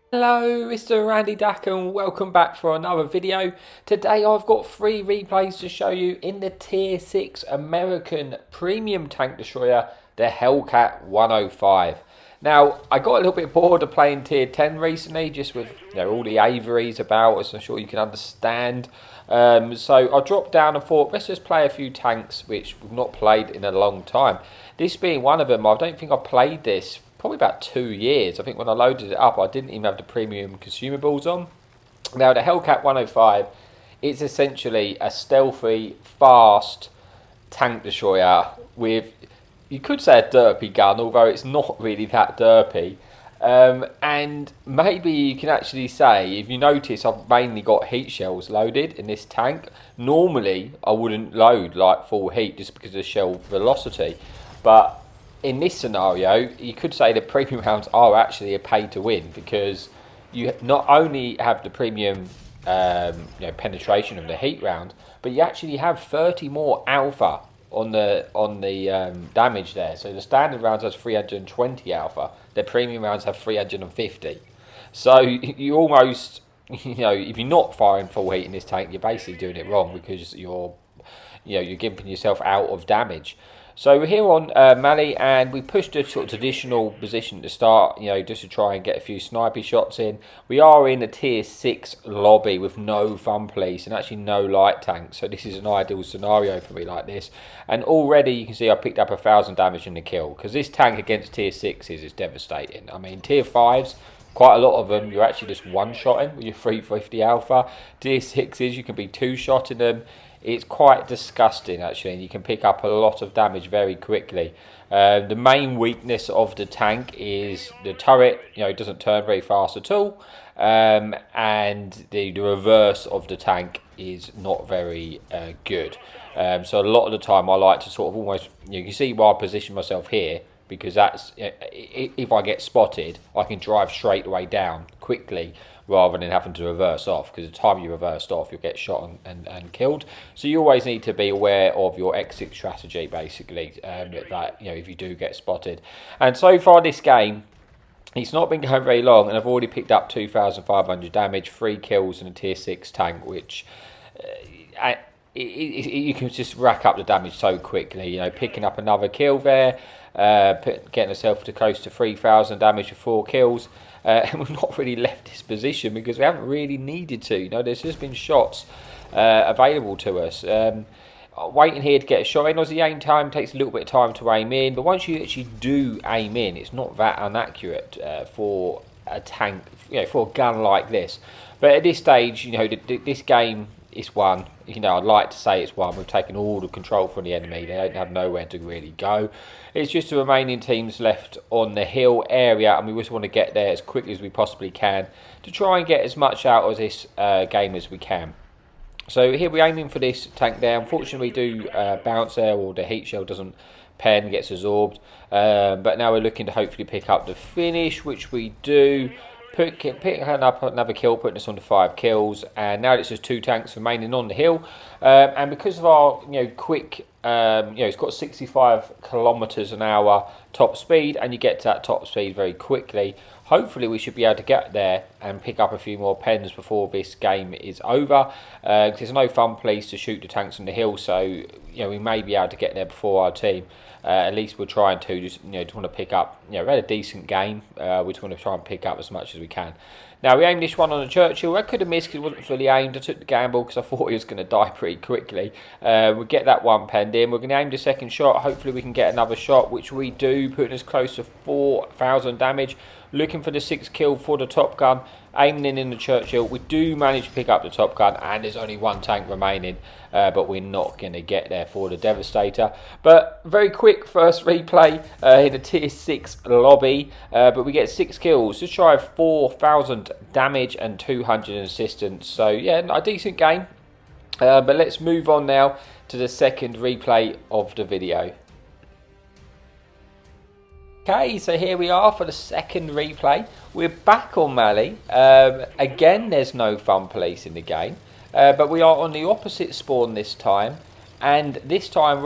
Hello, Mr. Randy Dack, and welcome back for another video. Today I've got 3 replays to show you in the Tier 6 American Premium Tank Destroyer, the Hellcat 105. Now, I got a little bit bored of playing Tier 10 recently, just with all the Averys about, as I'm sure you can understand. So I dropped down and thought, let's just play a few tanks which we've not played in a long time. This being one of them, I don't think I've played this probably about 2 years. I think when I loaded it up, I didn't even have the premium consumables on. Now, the Hellcat 105, it's essentially a stealthy, fast tank destroyer with, you could say, a derpy gun, although it's not really that derpy. And maybe you can actually say, if you notice, I've mainly got heat shells loaded in this tank. Normally, I wouldn't load like full heat just because of the shell velocity. But in this scenario, you could say the premium rounds are actually a pay to win, because you not only have the premium penetration of the heat round, but you actually have 30 more alpha on the damage there. So the standard rounds has 320 alpha. The premium rounds have 350. So you almost, if you're not firing full heat in this tank, you're basically doing it wrong, because you're gimping yourself out of damage. So we're here on Mali, and we pushed a sort of traditional position to start, just to try and get a few snipey shots in. We are in a tier 6 lobby with no fun police and actually no light tanks, so this is an ideal scenario for me like this. And already you can see I picked up 1,000 damage in the kill, because this tank against tier 6s is devastating. I mean, tier 5s, quite a lot of them, you're actually just one-shotting with your 350 alpha. Tier 6s, you can be two-shotting them. It's quite disgusting, actually, and you can pick up a lot of damage very quickly. The main weakness of the tank is the turret. It doesn't turn very fast at all, and the reverse of the tank is not very good. So a lot of the time I like to sort of almost, you can see why I position myself here, because that's, if I get spotted, I can drive straight away down quickly, rather than having to reverse off, because the time you reversed off, you'll get shot and killed. So you always need to be aware of your exit strategy, basically, that if you do get spotted. And so far this game, it's not been going very long, and I've already picked up 2,500 damage, 3 kills in a tier 6 tank, which you can just rack up the damage so quickly. Picking up another kill there, getting yourself to close to 3,000 damage for 4 kills. And we've not really left this position because we haven't really needed to. There's just been shots available to us. Waiting here to get a shot in. Obviously, aim time takes a little bit of time to aim in, but once you actually do aim in, it's not that inaccurate for a tank, for a gun like this. But at this stage, this game is won. I'd like to say it's won. We've taken all the control from the enemy. They don't have nowhere to really go. It's just the remaining teams left on the hill area, and we just want to get there as quickly as we possibly can to try and get as much out of this game as we can. So here we're aiming for this tank there. Unfortunately, we do bounce there, or the heat shell doesn't pen, gets absorbed. But now we're looking to hopefully pick up the finish, which we do. Picking up another kill, putting us on to 5 kills, and now it's just 2 tanks remaining on the hill. And because of our quick, it's got 65 kilometers an hour top speed, and you get to that top speed very quickly. Hopefully we should be able to get there and pick up a few more pens before this game is over. There's no fun place to shoot the tanks on the hill, so we may be able to get there before our team. At least we're trying to just want to pick up. We had a decent game. We just want to try and pick up as much as we can. Now we aimed this one on the Churchill. I could have missed because it wasn't fully aimed. I took the gamble because I thought he was going to die pretty quickly. We'll get that one penned in. We're going to aim the second shot. Hopefully we can get another shot, which we do, putting us close to 4,000 damage. Looking for the 6th kill for the Top Gun. Aiming in the Churchill. We do manage to pick up the Top Gun, and there's only 1 tank remaining, but we're not going to get there for the Devastator. But very quick first replay in a tier 6 lobby, but we get 6 kills, just shy of 4,000 damage and 200 assistance. So yeah, a decent game. But let's move on now to the second replay of the video. Okay, so here we are for the second replay. We're back on Mali. Again, there's no fun police in the game, but we are on the opposite spawn this time, and this time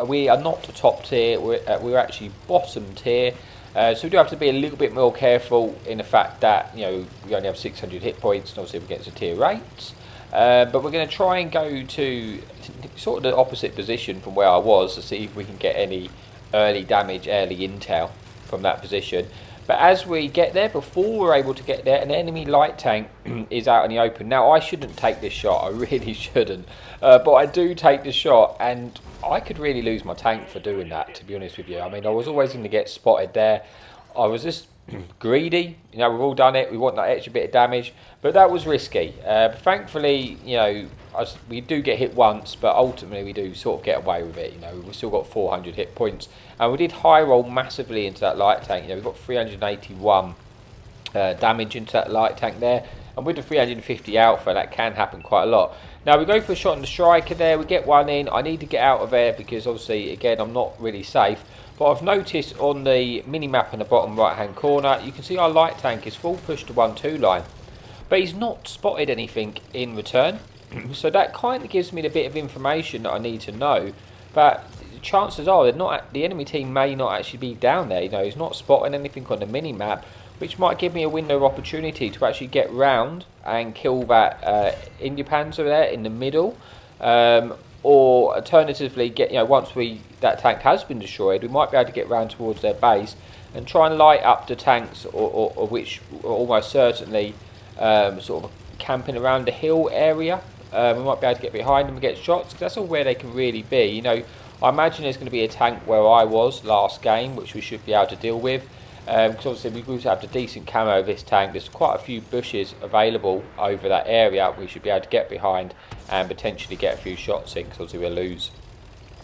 we are not top tier. We're actually bottom tier, So we do have to be a little bit more careful in the fact that, you know, we only have 600 hit points, and obviously we get to tier 8s. But we're going to try and go to sort of the opposite position from where I was to see if we can get any early damage, early intel from that position. But as we get there, before we're able to get there, an enemy light tank is out in the open. Now, I shouldn't take this shot. I really shouldn't. But I do take the shot, and I could really lose my tank for doing that, to be honest with you. I mean, I was always going to get spotted there. I was just greedy. You know, we've all done it. We want that extra bit of damage. But that was risky. But thankfully, you know, we do get hit once, but ultimately we do sort of get away with it. You know, we've still got 400 hit points. And we did high roll massively into that light tank. You know, we've got 381 damage into that light tank there. And with the 350 alpha, that can happen quite a lot. Now, we go for a shot on the striker there. We get one in. I need to get out of there because, obviously, again, I'm not really safe. But I've noticed on the mini-map in the bottom right-hand corner, you can see our light tank is full push to 1-2 line. But he's not spotted anything in return. So that kind of gives me a bit of information that I need to know. But chances are the enemy team may not actually be down there. You know, he's not spotting anything on the mini-map, which might give me a window of opportunity to actually get round and kill that India Panzer there in the middle. Or alternatively, get, you know, once that tank has been destroyed, we might be able to get round towards their base and try and light up the tanks, or which are almost certainly sort of camping around the hill area. We might be able to get behind them and get shots, because that's all where they can really be. You know, I imagine there's going to be a tank where I was last game, which we should be able to deal with. Because obviously we have the decent camo of this tank. There's quite a few bushes available over that area. We should be able to get behind and potentially get a few shots in, because obviously we'll lose.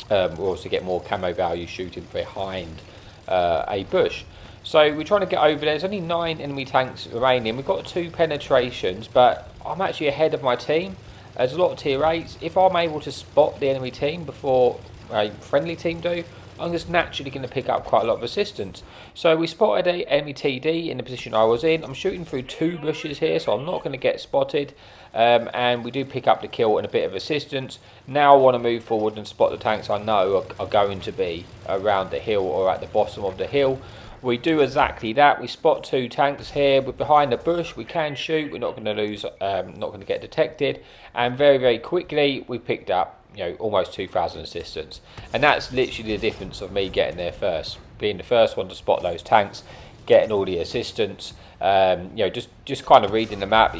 We'll also get more camo value shooting behind a bush. So we're trying to get over there. There's only 9 enemy tanks remaining. We've got 2 penetrations, but I'm actually ahead of my team. There's a lot of tier 8s. If I'm able to spot the enemy team before a friendly team do, I'm just naturally going to pick up quite a lot of assistance. So we spotted a enemy TD in the position I was in. I'm shooting through 2 bushes here, so I'm not going to get spotted. And we do pick up the kill and a bit of assistance. Now I want to move forward and spot the tanks I know are going to be around the hill or at the bottom of the hill. We do exactly that. We spot 2 tanks here. We're behind the bush. We can shoot. We're not going to lose, not going to get detected. And very, very quickly, we picked up, you know, almost 2,000 assistance. And that's literally the difference of me getting there first. Being the first one to spot those tanks, getting all the assistance. You know, just kind of reading the map,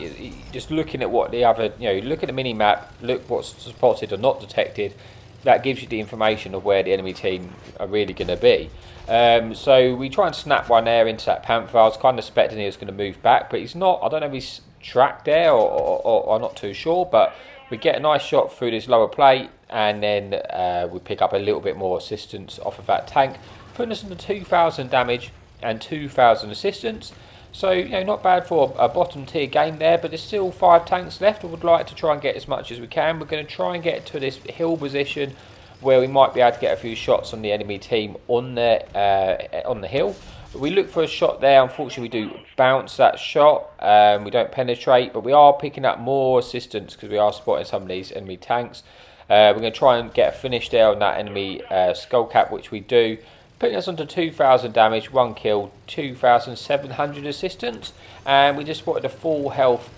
just looking at what the other, you know, look at the mini map, look what's spotted or not detected. That gives you the information of where the enemy team are really going to be. So we try and snap one there into that Panther. I was kind of expecting he was going to move back, but he's not. I don't know if he's tracked there or I'm not too sure, but we get a nice shot through this lower plate, and then we pick up a little bit more assistance off of that tank, putting us into 2,000 damage and 2,000 assistance. So, you know, not bad for a bottom tier game there, but there's still 5 tanks left. I would like to try and get as much as we can. We're going to try and get to this hill position where we might be able to get a few shots on the enemy team on the hill. But we look for a shot there. Unfortunately, we do bounce that shot. We don't penetrate, but we are picking up more assistance because we are spotting some of these enemy tanks. We're going to try and get a finish there on that enemy skull cap, which we do, putting us onto 2,000 damage, 1 kill, 2,700 assistance, and we just spotted a full health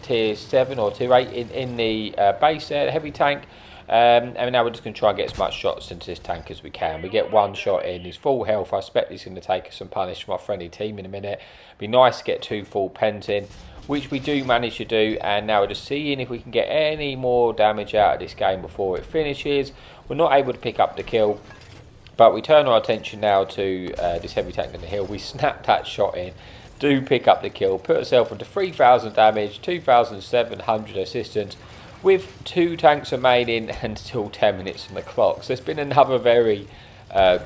tier 7 or tier 8 in the base there, the heavy tank. And now we're just going to try and get as much shots into this tank as we can. We get 1 shot in, he's full health. I expect he's going to take us some punish from our friendly team in a minute. Be nice to get 2 full pens in, which we do manage to do. And now we're just seeing if we can get any more damage out of this game before it finishes. We're not able to pick up the kill, but we turn our attention now to this heavy tank in the hill. We snap that shot in, do pick up the kill, put ourselves into 3,000 damage, 2,700 assistance, with 2 tanks remaining and still 10 minutes on the clock. So it's been another very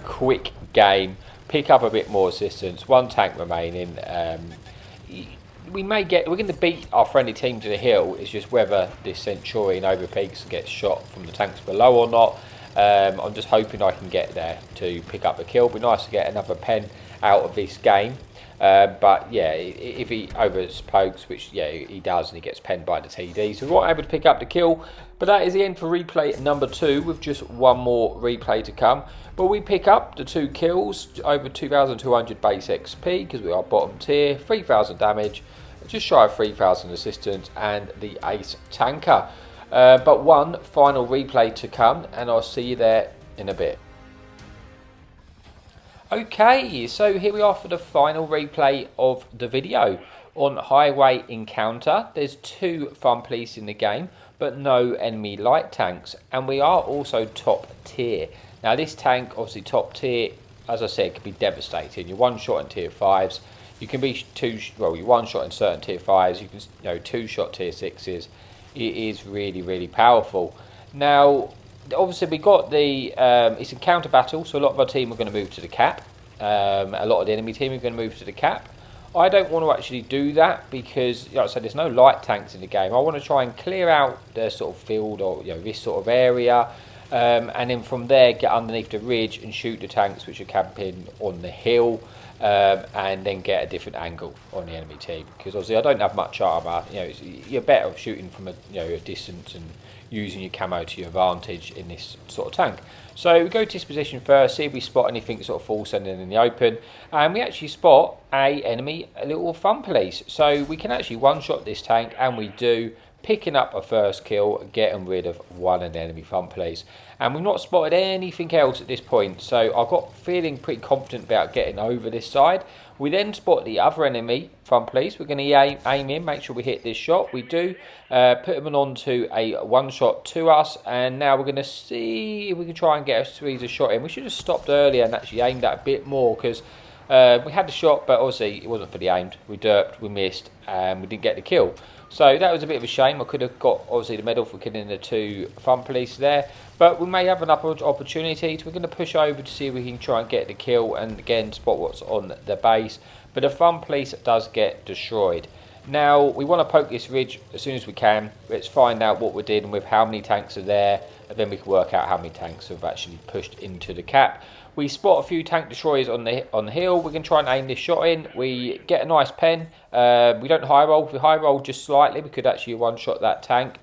quick game. Pick up a bit more assistance, 1 tank remaining. We're going to beat our friendly team to the hill. It's just whether this Centurion overpeaks and gets shot from the tanks below or not. I'm just hoping I can get there to pick up a kill. It'd be nice to get another pen out of this game. But yeah, if he overpokes, which yeah he does, and he gets penned by the TD, so we weren't able to pick up the kill. But that is the end for replay number 2, with just one more replay to come. But we pick up the 2 kills, over 2,200 base XP, because we are bottom tier, 3,000 damage, just shy of 3,000 assistance, and the ace tanker. But one final replay to come, and I'll see you there in a bit. Okay, so here we are for the final replay of the video. On Highway Encounter, there's 2 fun police in the game, but no enemy light tanks, and we are also top tier. Now this tank, obviously top tier, as I said, can be devastating. You're one shot in tier 5s, you can be you're one shot in certain tier 5s, you can 2 shot tier 6s. It is really powerful. Now obviously we got the it's a counter battle, so a lot of our team are going to move to the cap. A lot of the enemy team are going to move to the cap. I don't want to actually do that because, like I said, there's no light tanks in the game. I want to try and clear out the sort of field, or this sort of area, and then from there get underneath the ridge and shoot the tanks which are camping on the hill, and then get a different angle on the enemy team, because obviously I don't have much armor. You're better off shooting from a distance and using your camo to your advantage in this sort of tank. So we go to this position first, see if we spot anything sort of full sending in the open, and we actually spot a little fun police. So we can actually one-shot this tank, and we do, picking up a first kill, getting rid of one enemy fun police. And we've not spotted anything else at this point, so I've got feeling pretty confident about getting over this side. We then spot the other enemy fun police. We're going to aim in, make sure we hit this shot. We do, put him onto a one shot to us, and now we're going to see if we can try and get a squeeze a shot in. We should have stopped earlier and actually aimed that a bit more, because we had the shot, but obviously it wasn't fully aimed. We derped, we missed, and we didn't get the kill. So that was a bit of a shame. I could have got obviously the medal for killing the 2 fun police there, but we may have another opportunity. So we're going to push over to see if we can try and get the kill, and again spot what's on the base. But the fun police does get destroyed. Now we want to poke this ridge as soon as we can. Let's find out what we're dealing with, how many tanks are there, and then we can work out how many tanks have actually pushed into the cap. We spot a few tank destroyers on the hill. We can try and aim this shot in. We get a nice pen. We don't high roll. If we high roll just slightly, we could actually one-shot that tank.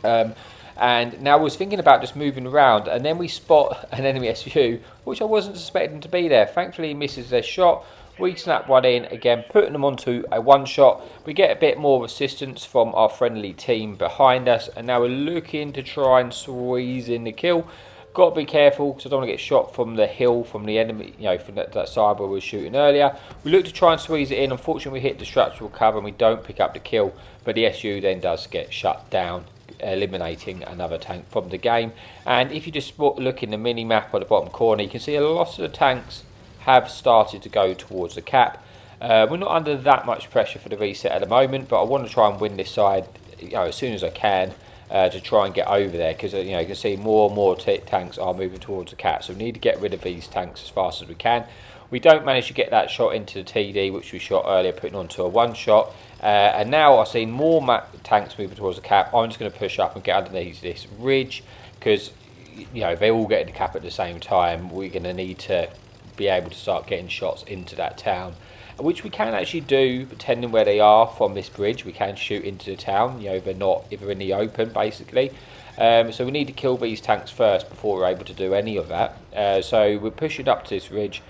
And now I was thinking about just moving around, and then we spot an enemy SU, which I wasn't suspecting to be there. Thankfully, he misses their shot. We snap one in, again putting them onto a one-shot. We get a bit more assistance from our friendly team behind us, and now we're looking to try and squeeze in the kill. Got to be careful because I don't want to get shot from the hill, from the enemy, from that side where we were shooting earlier. We look to try and squeeze it in. Unfortunately, we hit the structural cover and we don't pick up the kill, but the SU then does get shut down, eliminating another tank from the game. And if you just look in the mini map at the bottom corner, you can see a lot of the tanks have started to go towards the cap. We're not under that much pressure for the reset at the moment, but I want to try and win this side as soon as I can. To try and get over there, because you can see more and more tanks are moving towards the cap, so we need to get rid of these tanks as fast as we can. We don't manage to get that shot into the TD, which we shot earlier, putting onto a one shot, and now I've seen more tanks moving towards the cap. I'm just going to push up and get underneath this ridge, because if they all get in the cap at the same time, we're going to need to be able to start getting shots into that town, which we can actually do depending where they are from this bridge. We can shoot into the town, if they're in the open, basically. So we need to kill these tanks first before we're able to do any of that. So we're pushing up to this ridge.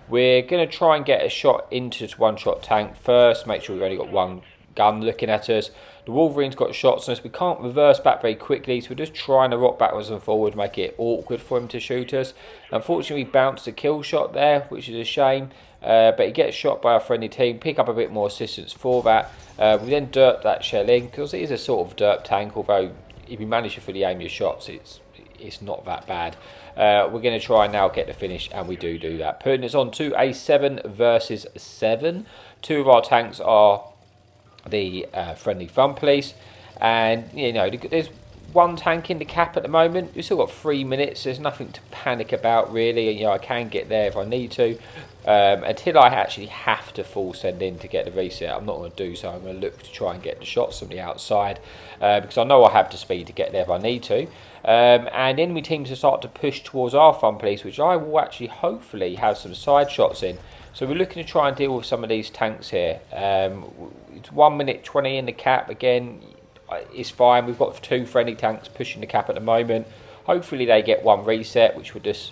We're going to try and get a shot into this one-shot tank first, make sure we've only got one gun looking at us. The Wolverine's got shots on us. We can't reverse back very quickly, so we're just trying to rock backwards and forward, make it awkward for him to shoot us. Unfortunately, we bounced a kill shot there, which is a shame. But he gets shot by our friendly team, pick up a bit more assistance for that. We then derp that shell in, because it is a sort of derp tank, although if you manage to fully aim your shots, it's not that bad. We're going to try and now get the finish, and we do that. Putting us on to a 7 versus 7. 2 of our tanks are the friendly fun police, and there's one tank in the cap at the moment. We've still got 3 minutes. There's nothing to panic about, really. I can get there if I need to. Until I actually have to full send in to get the reset, I'm not going to do so. I'm going to look to try and get the shots from the outside, because I know I have the speed to get there if I need to. And enemy teams will start to push towards our fun police, which I will actually hopefully have some side shots in. So we're looking to try and deal with some of these tanks here. It's 1 minute 20 in the cap. Again, it's fine. We've got 2 friendly tanks pushing the cap at the moment. Hopefully they get 1 reset, which would just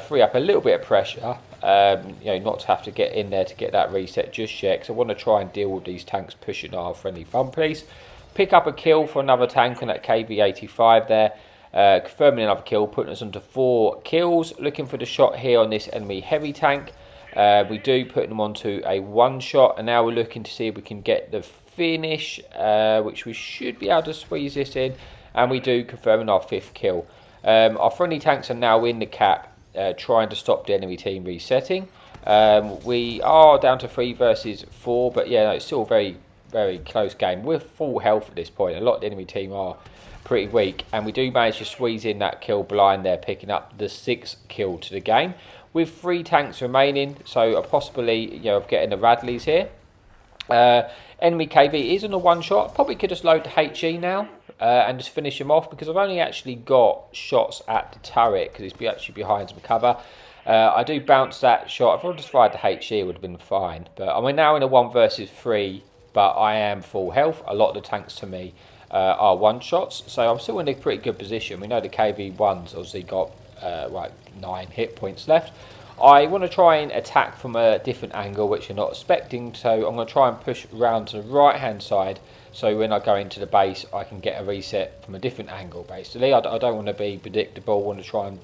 free up a little bit of pressure. Not to have to get in there to get that reset just yet, because I want to try and deal with these tanks pushing our friendly fun police. Pick up a kill for another tank on that KV-85 there. Confirming another kill, putting us onto 4 kills. Looking for the shot here on this enemy heavy tank. We do put them onto a 1 shot, and now we're looking to see if we can get the finish, which we should be able to squeeze this in, and we do, confirming our 5th kill. Our friendly tanks are now in the cap, trying to stop the enemy team resetting. We are down to 3 versus 4, but yeah, no, it's still a very, very close game. We're full health at this point. A lot of the enemy team are pretty weak, and we do manage to squeeze in that kill blind there, picking up the 6th kill to the game with 3 tanks remaining, so a possibility of getting the Radleys here. Enemy KV is on a 1 shot. Probably could just load the HE now and just finish him off, because I've only actually got shots at the turret because it's actually behind some cover. I do bounce that shot. If I just fired the HE, it would have been fine, but I'm now in a 1 versus 3, but I am full health. A lot of the tanks to me are 1 shots, so I'm still in a pretty good position. We know the KV-1's obviously got 9 hit points left. I want to try and attack from a different angle, which you're not expecting, so I'm going to try and push around to the right hand side, so when I go into the base I can get a reset from a different angle. Basically, I don't want to be predictable. I want to try and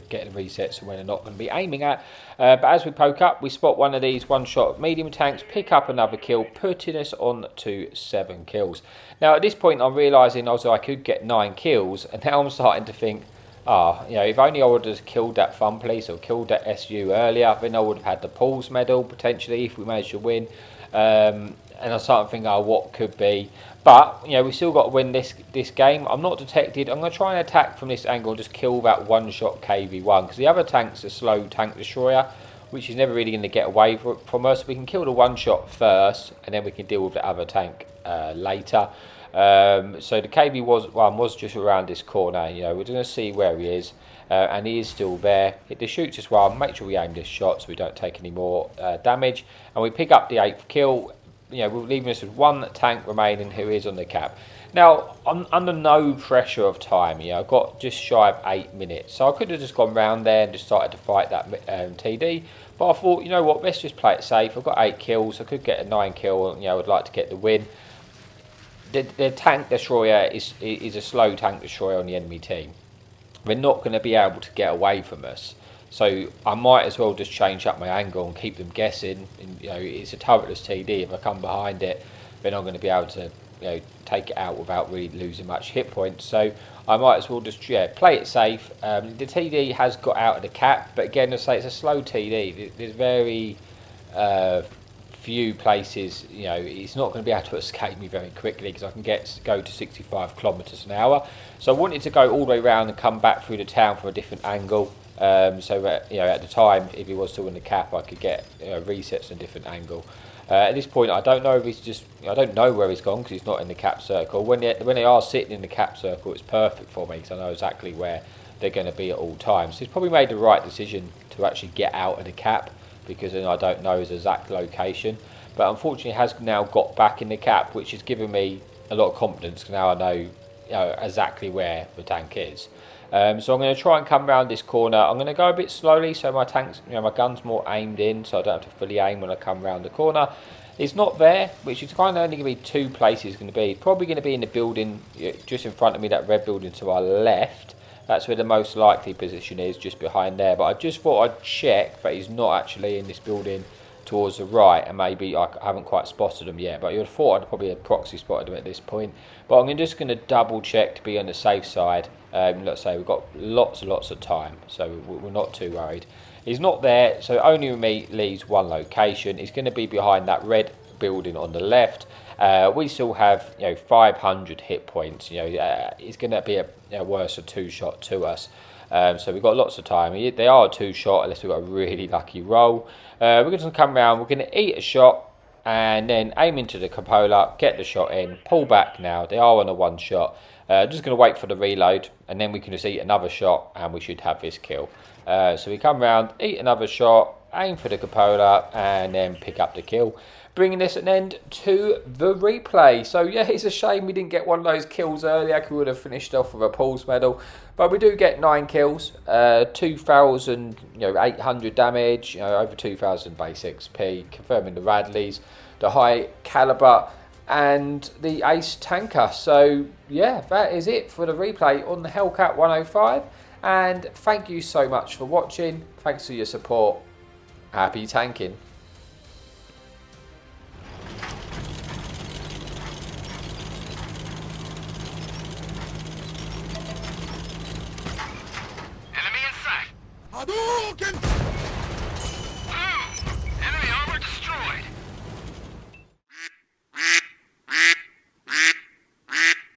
get the resets when they're not going to be aiming at. But as we poke up, we spot one of these 1 shot medium tanks, pick up another kill, putting us on to 7 kills. Now at this point I'm realising also I could get 9 kills, and now I'm starting to think, if only I would have killed that fun police or killed that SU earlier, then I would have had the Paul's medal potentially if we managed to win. And I started thinking, what could be? But we still got to win this game. I'm not detected. I'm going to try and attack from this angle, just kill that 1 shot KV-1, because the other tank's a slow tank destroyer, which is never really going to get away from us. We can kill the 1 shot first, and then we can deal with the other tank later. So the KV-1 was just around this corner. We're going to see where he is, and he is still there. Hit the shoots as well. Make sure we aim this shot so we don't take any more damage, and we pick up the 8th kill. We're leaving us with 1 tank remaining who is on the cap. Now I'm under no pressure of time. I've got just shy of 8 minutes, so I could have just gone round there and just started to fight that TD. But I thought, what, let's just play it safe. I've got 8 kills. I could get a 9 kill. I would like to get the win. The tank destroyer is a slow tank destroyer on the enemy team. They're not going to be able to get away from us, so I might as well just change up my angle and keep them guessing. And, it's a turretless TD. If I come behind it, then I'm going to be able to take it out without really losing much hit points. So I might as well just play it safe. The TD has got out of the cap, but again, I say it's a slow TD. There's very few places, it's not going to be able to escape me very quickly, because I can go to 65 kilometers an hour. So I wanted to go all the way around and come back through the town from a different angle, so that at the time, if he was still in the cap, I could get resets in a different angle. At this point, I don't know if I don't know where he's gone, because he's not in the cap circle. When they are sitting in the cap circle, it's perfect for me, because I know exactly where they're going to be at all times. So he's probably made the right decision to actually get out of the cap, because then I don't know his exact location. But unfortunately, has now got back in the cap, which has given me a lot of confidence, because now I know exactly where the tank is. So I'm going to try and come around this corner. I'm going to go a bit slowly, so my my gun's more aimed in, so I don't have to fully aim when I come around the corner. It's not there, which is kind of only going to be 2 places. Going to be probably going to be in the building just in front of me, that red building to our left. That's where the most likely position is, just behind there. But I just thought I'd check that he's not actually in this building towards the right, and maybe I haven't quite spotted him yet, but you'd have thought I'd probably have proxy spotted him at this point. But I'm just going to double check to be on the safe side. Let's say we've got lots and lots of time, so we're not too worried. He's not there, so only me leaves 1 location. He's going to be behind that red building on the left. We still have 500 hit points. It's going to be a worse a 2 shot to us. So we've got lots of time. They are a 2 shot unless we've got a really lucky roll. We're going to come around. We're going to eat a shot and then aim into the cupola, get the shot in, pull back now. They are on a 1 shot. Just going to wait for the reload, and then we can just eat another shot and we should have this kill. So we come around, eat another shot, aim for the cupola, and then pick up the kill, bringing this an end to the replay. So yeah, it's a shame we didn't get one of those kills earlier. We would have finished off with a pulse medal, but we do get 9 kills, 2,800 damage, over 2,000 base XP, confirming the Radleys, the high caliber, and the ace tanker. So yeah, that is it for the replay on the Hellcat 105. And thank you so much for watching. Thanks for your support. Happy tanking. Enemy in sight. Hadouken!